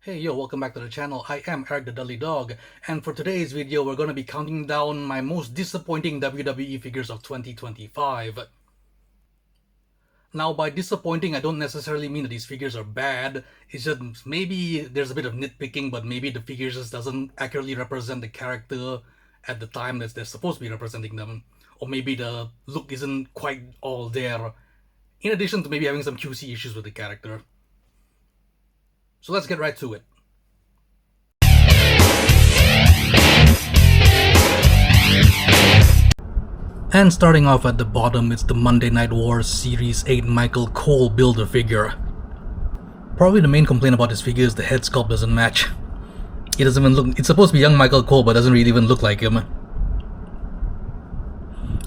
Hey yo, welcome back to the channel. I am Eric the Dudley Dog, and for today's video we're going to be counting down my most disappointing WWE figures of 2025. Now by disappointing I don't necessarily mean that these figures are bad, it's just maybe there's a bit of nitpicking, but maybe the figures just doesn't accurately represent the character at the time that they're supposed to be representing them, or maybe the look isn't quite all there, in addition to maybe having some QC issues with the character. So let's get right to it. And starting off at the bottom, it's the Monday Night Wars Series 8 Michael Cole Build-A-Figure. Probably the main complaint about this figure is the head sculpt doesn't match. It doesn't even look, it's supposed to be young Michael Cole, but doesn't really even look like him.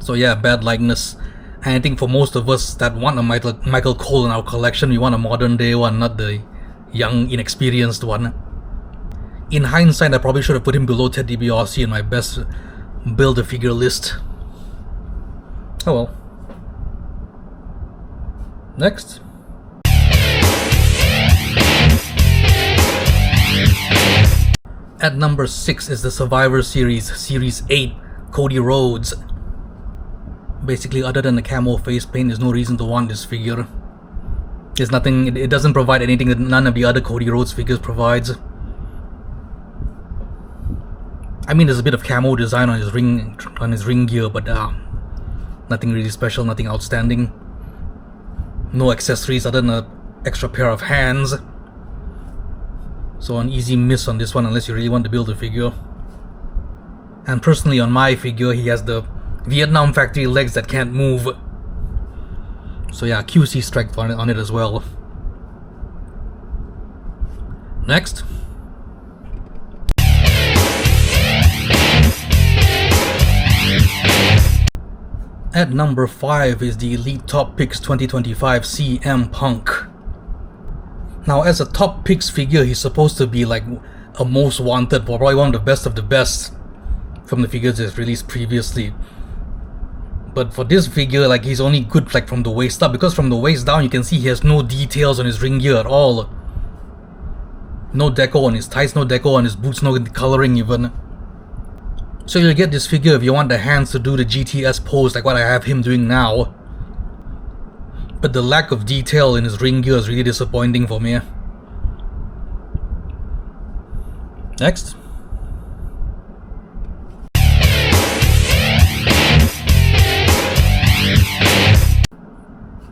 So yeah, bad likeness. And I think for most of us that want a Michael Cole in our collection, we want a modern day one, not the young, inexperienced one. In hindsight, I probably should have put him below Ted DiBiase in my best Build-A-Figure list. Oh well. Next. At number 6 is the Survivor Series, Series 8, Cody Rhodes. Basically, other than the camo face paint, there's no reason to want this figure. There's nothing, it doesn't provide anything that none of the other Cody Rhodes figures provides. I mean, there's a bit of camo design on his ring gear, but nothing really special, nothing outstanding. No accessories other than an extra pair of hands. So an easy miss on this one unless you really want to build a figure. And personally on my figure, he has the Vietnam factory legs that can't move. So yeah, QC strike on it as well. Next. At number 5 is the Elite Top Picks 2025 CM Punk. Now as a Top Picks figure, he's supposed to be like a most wanted, probably one of the best of the best from the figures that's released previously. But for this figure, like, he's only good like from the waist up, because from the waist down you can see he has no details on his ring gear at all. No deco on his tights, no deco on his boots, no coloring even. So you'll get this figure if you want the hands to do the GTS pose like what I have him doing now. But the lack of detail in his ring gear is really disappointing for me. Next.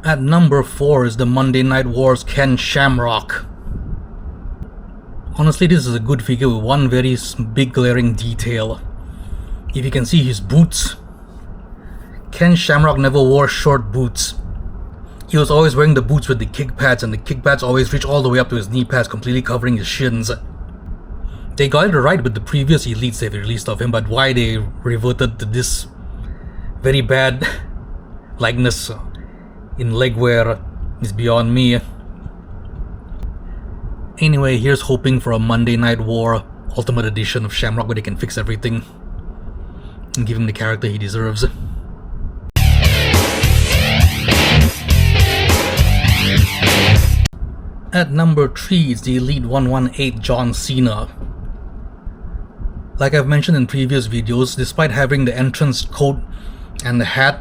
At number 4 is the Monday Night Wars Ken Shamrock. Honestly, this is a good figure with one very big glaring detail. If you can see his boots, Ken Shamrock never wore short boots. He was always wearing the boots with the kick pads, and the kick pads always reach all the way up to his knee pads, completely covering his shins. They got it right with the previous Elites they've released of him, but why they reverted to this very bad likeness in leg wear is beyond me. Anyway, here's hoping for a Monday Night War Ultimate Edition of Shamrock where they can fix everything and give him the character he deserves. At number 3 is the Elite 118 John Cena. Like I've mentioned in previous videos, despite having the entrance coat and the hat,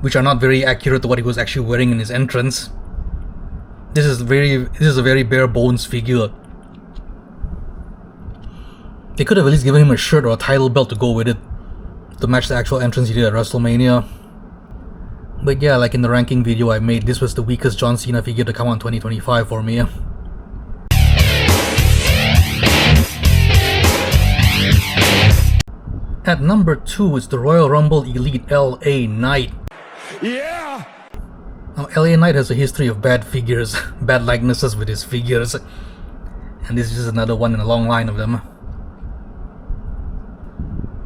which are not very accurate to what he was actually wearing in his entrance, this is a very bare bones figure. They could have at least given him a shirt or a title belt to go with it, to match the actual entrance he did at WrestleMania. But yeah, like in the ranking video I made, this was the weakest John Cena figure to come out in 2025 for me. At number 2 is the Royal Rumble Elite LA Knight. Yeah! Now LA Knight has a history of bad figures, bad likenesses with his figures, and this is just another one in a long line of them.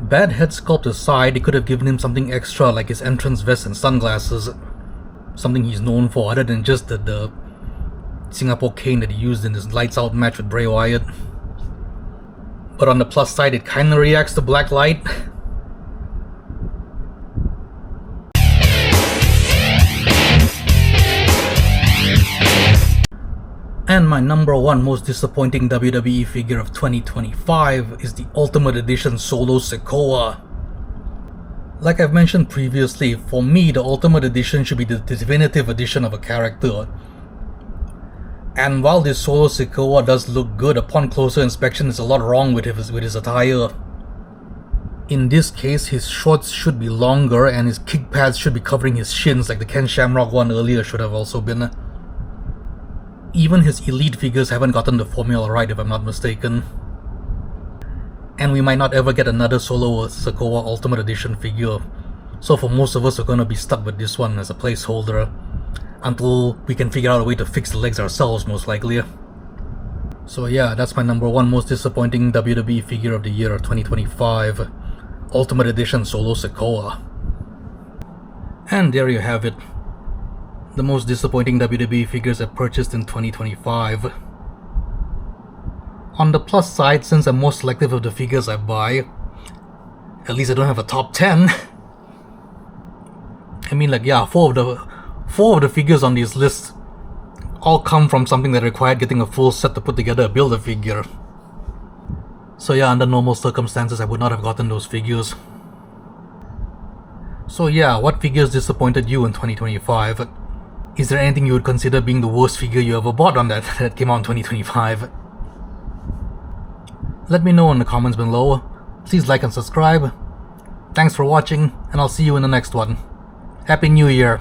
Bad head sculpt aside, they could have given him something extra like his entrance vest and sunglasses. Something he's known for other than just the Singapore cane that he used in his lights out match with Bray Wyatt. But on the plus side, it kinda reacts to black light. And my number one most disappointing WWE figure of 2025 is the Ultimate Edition Solo Sikoa. Like I've mentioned previously, for me the Ultimate Edition should be the definitive edition of a character. And while this Solo Sikoa does look good, upon closer inspection there's a lot wrong with his attire. In this case, his shorts should be longer and his kick pads should be covering his shins like the Ken Shamrock one earlier should have also been. Even his elite figures haven't gotten the formula right if I'm not mistaken. And we might not ever get another Solo Sikoa Ultimate Edition figure. So for most of us, we're gonna be stuck with this one as a placeholder until we can figure out a way to fix the legs ourselves, most likely. So yeah, that's my number one most disappointing WWE figure of the year of 2025. Ultimate Edition Solo Sikoa. And there you have it. The most disappointing WWE figures I purchased in 2025. On the plus side, since I'm more selective of the figures I buy, at least I don't have a top 10. I mean, like, yeah, four of the figures on these lists all come from something that required getting a full set to put together a Build-A-Figure. So yeah, under normal circumstances I would not have gotten those figures. So yeah, what figures disappointed you in 2025? Is there anything you would consider being the worst figure you ever bought on that came out in 2025? Let me know in the comments below. Please like and subscribe. Thanks for watching, and I'll see you in the next one. Happy New Year!